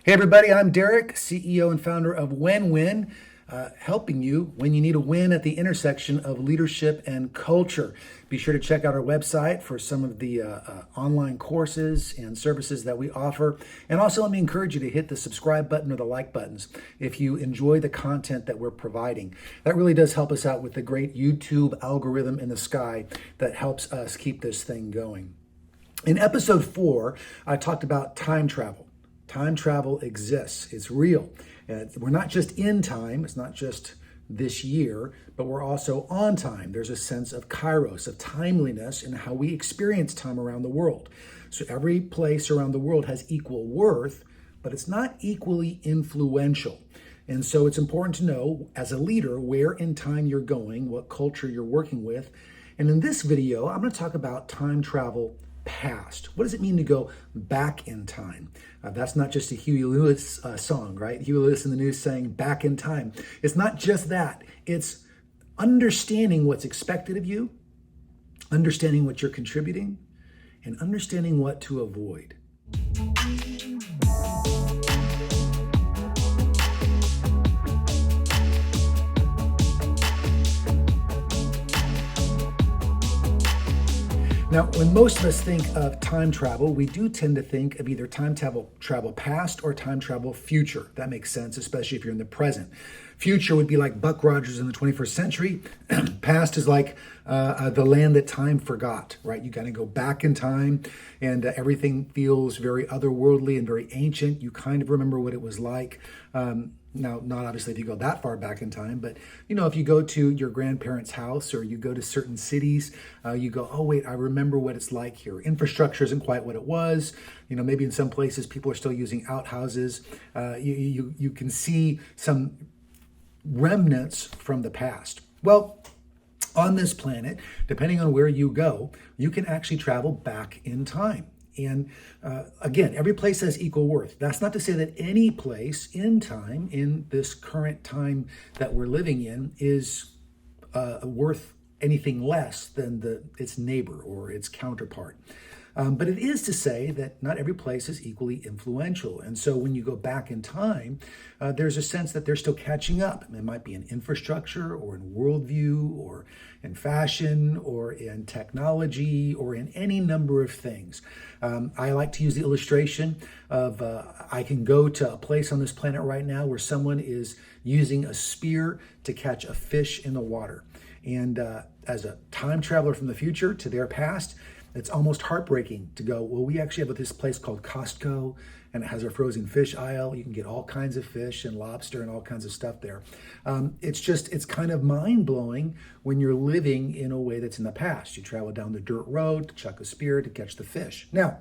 Hey everybody, I'm Derek, CEO and founder of Wenwyn, helping you when you need a win at the intersection of leadership and culture. Be sure to check out our website for some of the online courses and services that we offer. And also let me encourage you to hit the subscribe button or the like buttons if you enjoy the content that we're providing. That really does help us out with the great YouTube algorithm in the sky that helps us keep this thing going. In episode 4, I talked about time travel. Time travel exists. It's real. We're not just in time. It's not just this year, but we're also on time. There's a sense of kairos, of timeliness in how we experience time around the world. So every place around the world has equal worth, but it's not equally influential. And so it's important to know as a leader where in time you're going, what culture you're working with. And in this video, I'm going to talk about time travel past. What does it mean to go back in time? That's not just a Huey Lewis song, right? Huey Lewis in the News saying back in time. It's not just that. It's understanding what's expected of you, understanding what you're contributing, and understanding what to avoid. Now, when most of us think of time travel, we do tend to think of either time travel past or time travel future. That makes sense, especially if you're in the present. Future would be like Buck Rogers in the 21st century. Past is like the land that time forgot, right? You got to go back in time and everything feels very otherworldly and very ancient. You kind of remember what it was like. Now, not obviously if you go that far back in time, but if you go to your grandparents' house or you go to certain cities, you go, oh wait, I remember what it's like here. Infrastructure isn't quite what it was. Maybe in some places people are still using outhouses. You can see some remnants from the past. Well, on this planet, depending on where you go, you can actually travel back in time. And again, every place has equal worth. That's not to say that any place in time, in this current time that we're living in, is worth anything less than its neighbor or its counterpart. But it is to say that not every place is equally influential. And so when you go back in time, there's a sense that they're still catching up. It might be in infrastructure or in worldview or in fashion or in technology or in any number of things. I like to use the illustration of I can go to a place on this planet right now where someone is using a spear to catch a fish in the water. And as a time traveler from the future to their past, it's almost heartbreaking to go, well, we actually have this place called Costco, and it has a frozen fish aisle. You can get all kinds of fish and lobster and all kinds of stuff there. It's kind of mind-blowing when you're living in a way that's in the past. You travel down the dirt road to chuck a spear to catch the fish. Now,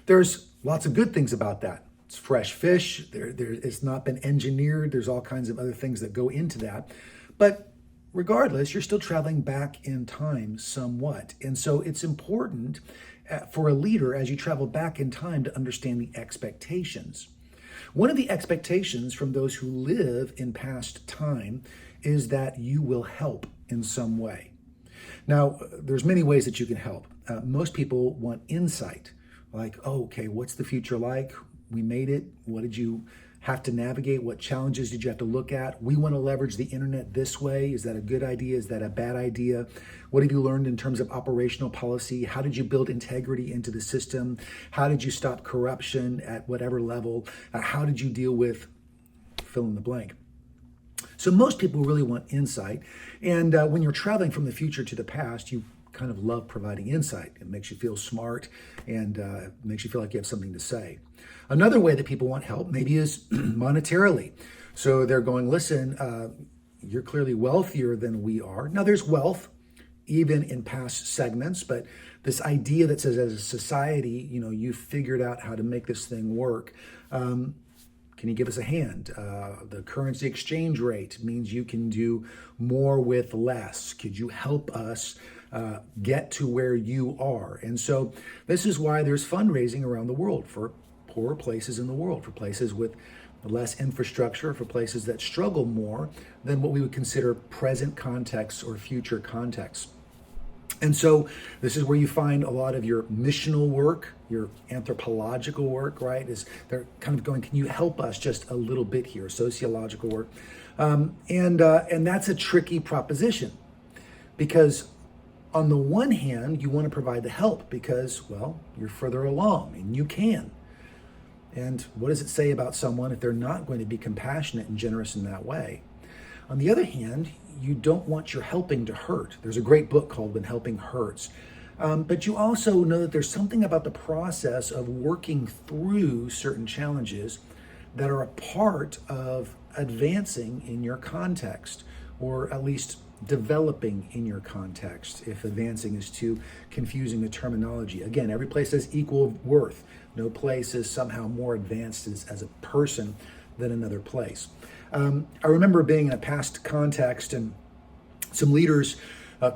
there's lots of good things about that. It's fresh fish. It's not been engineered. There's all kinds of other things that go into that. But regardless, you're still traveling back in time somewhat. And so it's important for a leader as you travel back in time to understand the expectations. One of the expectations from those who live in past time is that you will help in some way. Now, there's many ways that you can help. Most people want insight, like, oh, okay, what's the future like? We made it. What did you have to navigate? What challenges did you have to look at? We want to leverage the internet this way. Is that a good idea? Is that a bad idea? What have you learned in terms of operational policy? How did you build integrity into the system? How did you stop corruption at whatever level? How did you deal with fill in the blank? So most people really want insight. And when you're traveling from the future to the past, you kind of love providing insight. It makes you feel smart and makes you feel like you have something to say. Another way that people want help maybe is monetarily. So they're going, listen, you're clearly wealthier than we are. Now there's wealth even in past segments, but this idea that says as a society, you've figured out how to make this thing work. Can you give us a hand? The currency exchange rate means you can do more with less. Could you help us get to where you are? And so this is why there's fundraising around the world for poorer places in the world, for places with less infrastructure, for places that struggle more than what we would consider present contexts or future contexts. And so this is where you find a lot of your missional work, your anthropological work, right? Is they're kind of going, can you help us just a little bit here? Sociological work. And that's a tricky proposition because on the one hand, you want to provide the help because, well, you're further along and you can. And what does it say about someone if they're not going to be compassionate and generous in that way? On the other hand, you don't want your helping to hurt. There's a great book called When Helping Hurts. But you also know that there's something about the process of working through certain challenges that are a part of advancing in your context, or at least developing in your context, if advancing is too confusing the terminology. Again, every place has equal worth. No place is somehow more advanced as a person than another place. I remember being in a past context and some leaders,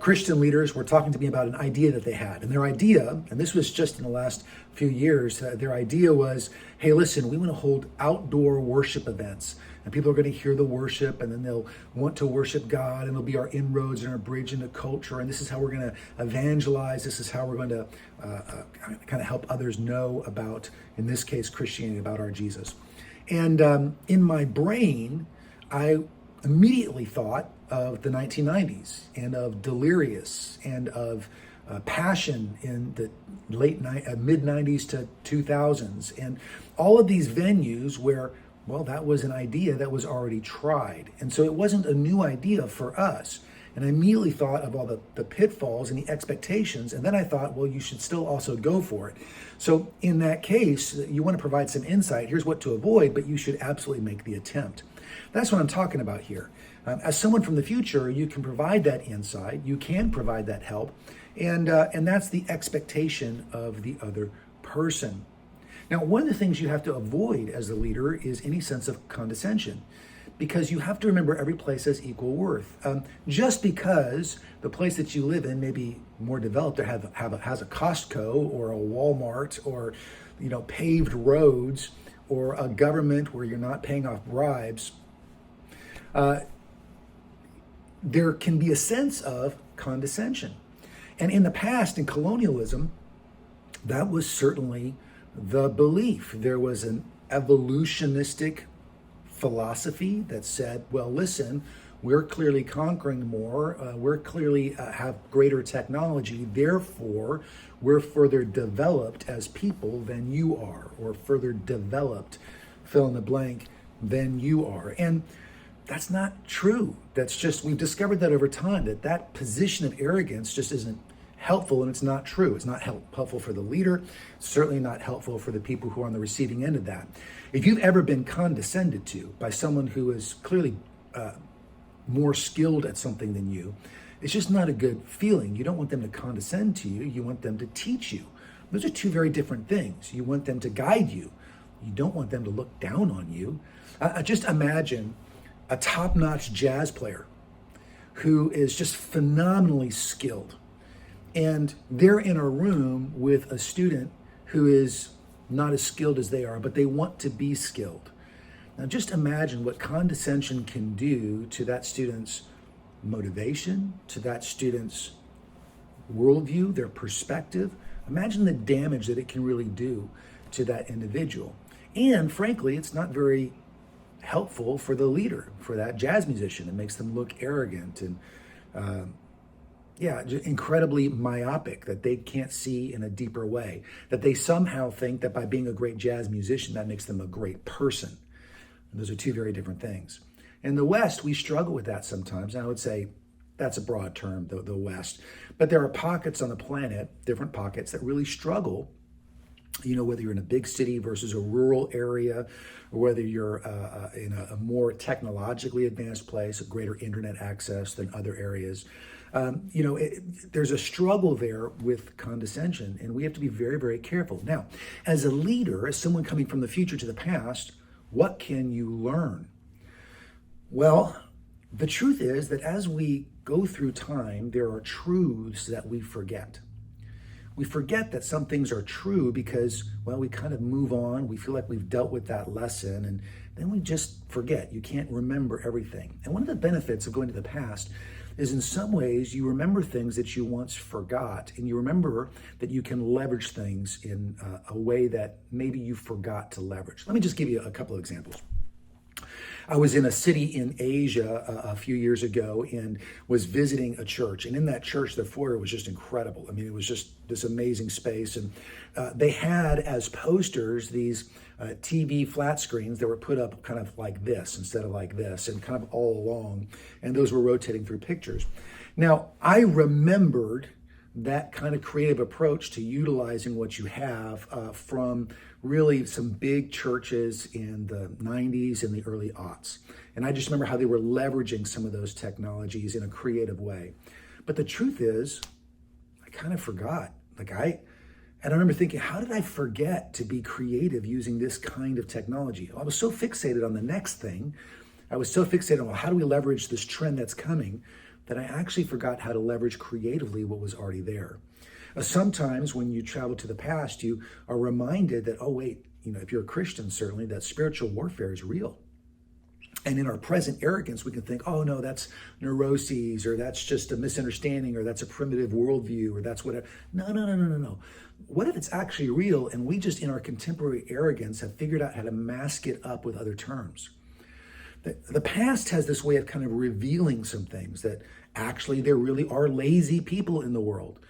Christian leaders, were talking to me about an idea that they had. And their idea, and this was just in the last few years, their idea was, hey, listen, we want to hold outdoor worship events. And people are going to hear the worship, and then they'll want to worship God, and it'll be our inroads and our bridge into culture. And this is how we're going to evangelize. This is how we're going to kind of help others know about, in this case, Christianity, about our Jesus. And in my brain, I immediately thought of the 1990s and of Delirious and of Passion in the mid 90s to 2000s, and all of these venues where, well, that was an idea that was already tried. And so it wasn't a new idea for us. And I immediately thought of all the pitfalls and the expectations. And then I thought, well, you should still also go for it. So in that case, you want to provide some insight. Here's what to avoid, but you should absolutely make the attempt. That's what I'm talking about here. As someone from the future, you can provide that insight. You can provide that help. And that's the expectation of the other person. Now, one of the things you have to avoid as a leader is any sense of condescension, because you have to remember every place has equal worth. Just because the place that you live in may be more developed or has a Costco or a Walmart or paved roads or a government where you're not paying off bribes, there can be a sense of condescension. And in the past, in colonialism, that was certainly the belief. There was an evolutionistic philosophy that said, well, listen, we're clearly conquering more, we're clearly have greater technology, therefore we're further developed as people than you are, or further developed, fill in the blank, than you are. And that's not true. That's just, we've discovered that over time, that position of arrogance just isn't helpful, and it's not true. It's not helpful for the leader, certainly not helpful for the people who are on the receiving end of that. If you've ever been condescended to by someone who is clearly more skilled at something than you, it's just not a good feeling. You don't want them to condescend to you. You want them to teach you. Those are two very different things. You want them to guide you. You don't want them to look down on you. Just imagine a top-notch jazz player who is just phenomenally skilled, and they're in a room with a student who is not as skilled as they are, but they want to be skilled. Now just imagine what condescension can do to that student's motivation, to that student's worldview, their perspective. Imagine the damage that it can really do to that individual. And frankly, it's not very helpful for the leader, for that jazz musician. It makes them look arrogant and just incredibly myopic, that they can't see in a deeper way, that they somehow think that by being a great jazz musician, that makes them a great person. And those are two very different things. In the West, we struggle with that sometimes. And I would say that's a broad term, the West. But there are pockets on the planet, different pockets, that really struggle, whether you're in a big city versus a rural area, or whether you're in a more technologically advanced place, a greater internet access than other areas. There's a struggle there with condescension, and we have to be very, very careful. Now, as a leader, as someone coming from the future to the past, what can you learn? Well, the truth is that as we go through time, there are truths that we forget. we forget that some things are true because, well, we kind of move on. We feel like we've dealt with that lesson, and then we just forget. You can't remember everything. And one of the benefits of going to the past is in some ways you remember things that you once forgot, and you remember that you can leverage things in a way that maybe you forgot to leverage. Let me just give you a couple of examples. I was in a city in Asia a few years ago and was visiting a church. And in that church, the foyer was just incredible. I mean, it was just this amazing space. And they had as posters these TV flat screens that were put up kind of like this instead of like this and kind of all along. And those were rotating through pictures. Now, I remembered that kind of creative approach to utilizing what you have from really some big churches in the 90s and the early aughts. And I just remember how they were leveraging some of those technologies in a creative way. But the truth is, I kind of forgot. And I remember thinking, how did I forget to be creative using this kind of technology? I was so fixated on the next thing. I was so fixated on, well, how do we leverage this trend that's coming, that I actually forgot how to leverage creatively what was already there. Sometimes when you travel to the past, you are reminded that, oh, wait, if you're a Christian, certainly, that spiritual warfare is real. And in our present arrogance, we can think, oh, no, that's neuroses, or that's just a misunderstanding, or that's a primitive worldview, or that's whatever. No. What if it's actually real, and we just, in our contemporary arrogance, have figured out how to mask it up with other terms? The past has this way of kind of revealing some things, that actually there really are lazy people in the world.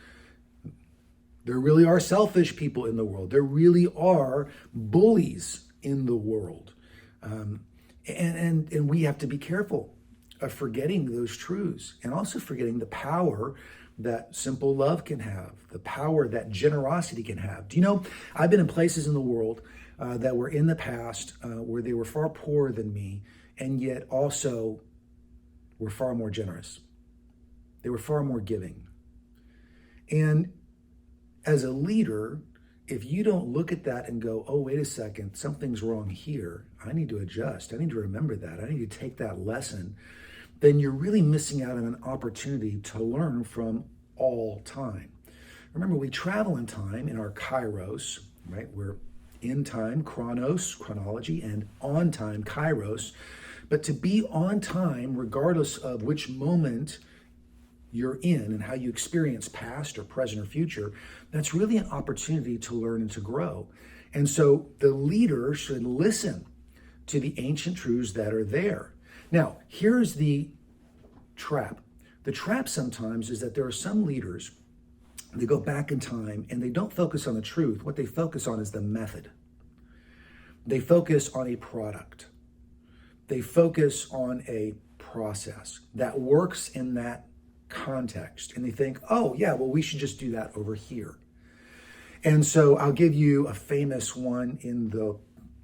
There really are selfish people in the world. There really are bullies in the world. And we have to be careful of forgetting those truths, and also forgetting the power that simple love can have, the power that generosity can have. Do you know, I've been in places in the world that were in the past where they were far poorer than me, and yet also were far more generous. They were far more giving. And as a leader, if you don't look at that and go, oh, wait a second, something's wrong here, I need to adjust, I need to remember that, I need to take that lesson, then you're really missing out on an opportunity to learn from all time. Remember, we travel in time in our kairos, right? We're in time, chronos, chronology, and on time, kairos. But to be on time, regardless of which moment you're in and how you experience past or present or future, that's really an opportunity to learn and to grow. And so the leader should listen to the ancient truths that are there. Now, here's the trap. The trap sometimes is that there are some leaders, they go back in time and they don't focus on the truth. What they focus on is the method. They focus on a product. They focus on a process that works in that context. And they think, oh, yeah, well, we should just do that over here. And so I'll give you a famous one in the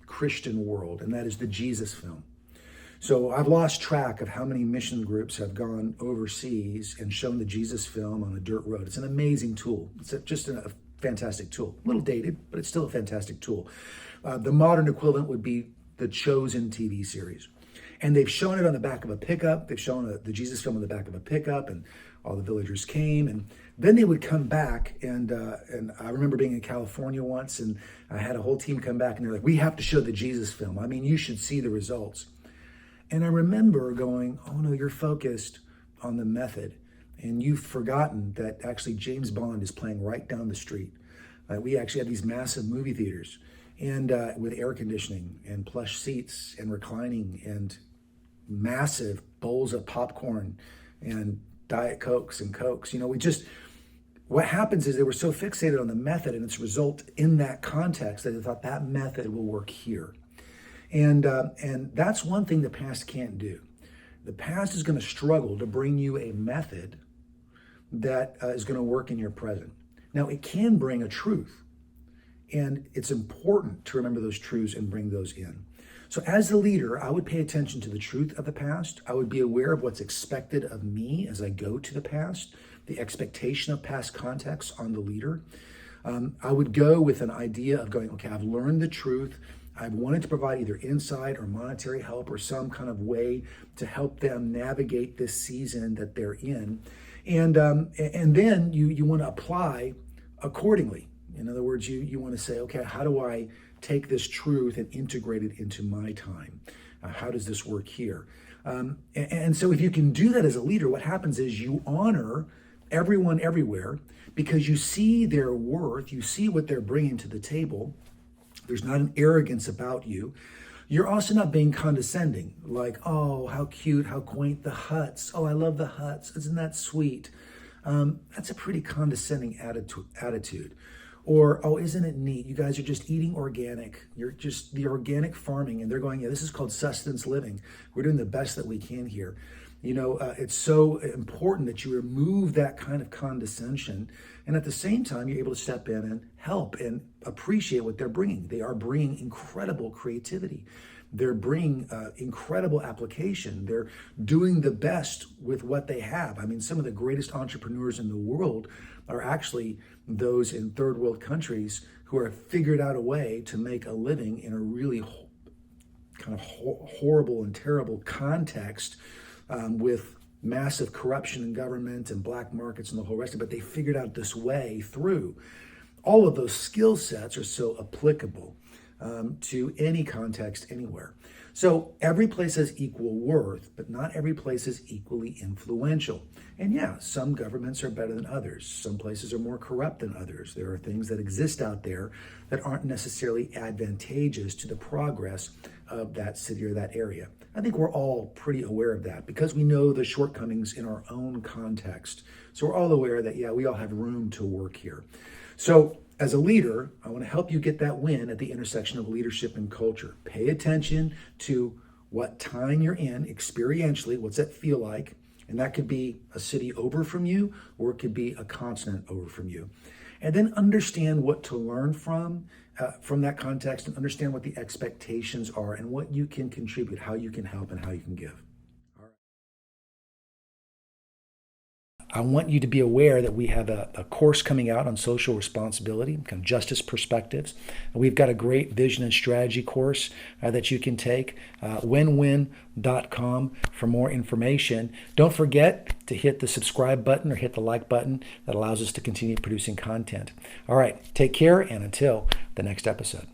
Christian world, and that is the Jesus film. So I've lost track of how many mission groups have gone overseas and shown the Jesus film on a dirt road. It's an amazing tool. It's just a fantastic tool. A little dated, but it's still a fantastic tool. The modern equivalent would be the Chosen TV series. And they've shown it on the back of a pickup. They've shown the Jesus film on the back of a pickup, and all the villagers came. And then they would come back. And I remember being in California once, and I had a whole team come back, and they're like, we have to show the Jesus film. I mean, you should see the results. And I remember going, oh no, you're focused on the method. And you've forgotten that actually James Bond is playing right down the street. We actually have these massive movie theaters, and with air conditioning and plush seats and reclining and massive bowls of popcorn and Diet Cokes and Cokes. What happens is they were so fixated on the method and its result in that context that they thought that method will work here. And that's one thing the past can't do. The past is going to struggle to bring you a method that is going to work in your present. Now, it can bring a truth, and it's important to remember those truths and bring those in. So as the leader, I would pay attention to the truth of the past. I would be aware of what's expected of me as I go to the past, the expectation of past context on the leader. I would go with an idea of going, okay, I've learned the truth. I've wanted to provide either insight or monetary help or some kind of way to help them navigate this season that they're in. And then you want to apply accordingly. In other words, you want to say, okay, how do I take this truth and integrate it into my time? How does this work here? And so if you can do that as a leader, what happens is you honor everyone everywhere because you see their worth, you see what they're bringing to the table. There's not an arrogance about you. You're also not being condescending, like, oh, how cute, how quaint, the huts. Oh, I love the huts. Isn't that sweet? That's a pretty condescending attitude. Or, oh, isn't it neat? You guys are just eating organic. You're just the organic farming. And they're going, yeah, this is called sustenance living. We're doing the best that we can here. It's so important that you remove that kind of condescension. And at the same time, you're able to step in and help and appreciate what they're bringing. They are bringing incredible creativity. They're bringing incredible application. They're doing the best with what they have. I mean, some of the greatest entrepreneurs in the world are actually those in third world countries who have figured out a way to make a living in a really kind of horrible and terrible context with massive corruption in government and black markets and the whole rest of it. But they figured out this way through. All of those skill sets are so applicable to any context anywhere. So every place has equal worth, but not every place is equally influential. And yeah, some governments are better than others. Some places are more corrupt than others. There are things that exist out there that aren't necessarily advantageous to the progress of that city or that area. I think we're all pretty aware of that because we know the shortcomings in our own context. So we're all aware that, yeah, we all have room to work here. So as a leader, I want to help you get that win at the intersection of leadership and culture. Pay attention to what time you're in experientially. What's that feel like? And that could be a city over from you, or it could be a continent over from you. And then understand what to learn from that context, and understand what the expectations are and what you can contribute, how you can help, and how you can give. I want you to be aware that we have a course coming out on social responsibility, kind of justice perspectives. We've got a great vision and strategy course that you can take, Wenwyn.com for more information. Don't forget to hit the subscribe button or hit the like button. That allows us to continue producing content. All right, take care, and until the next episode.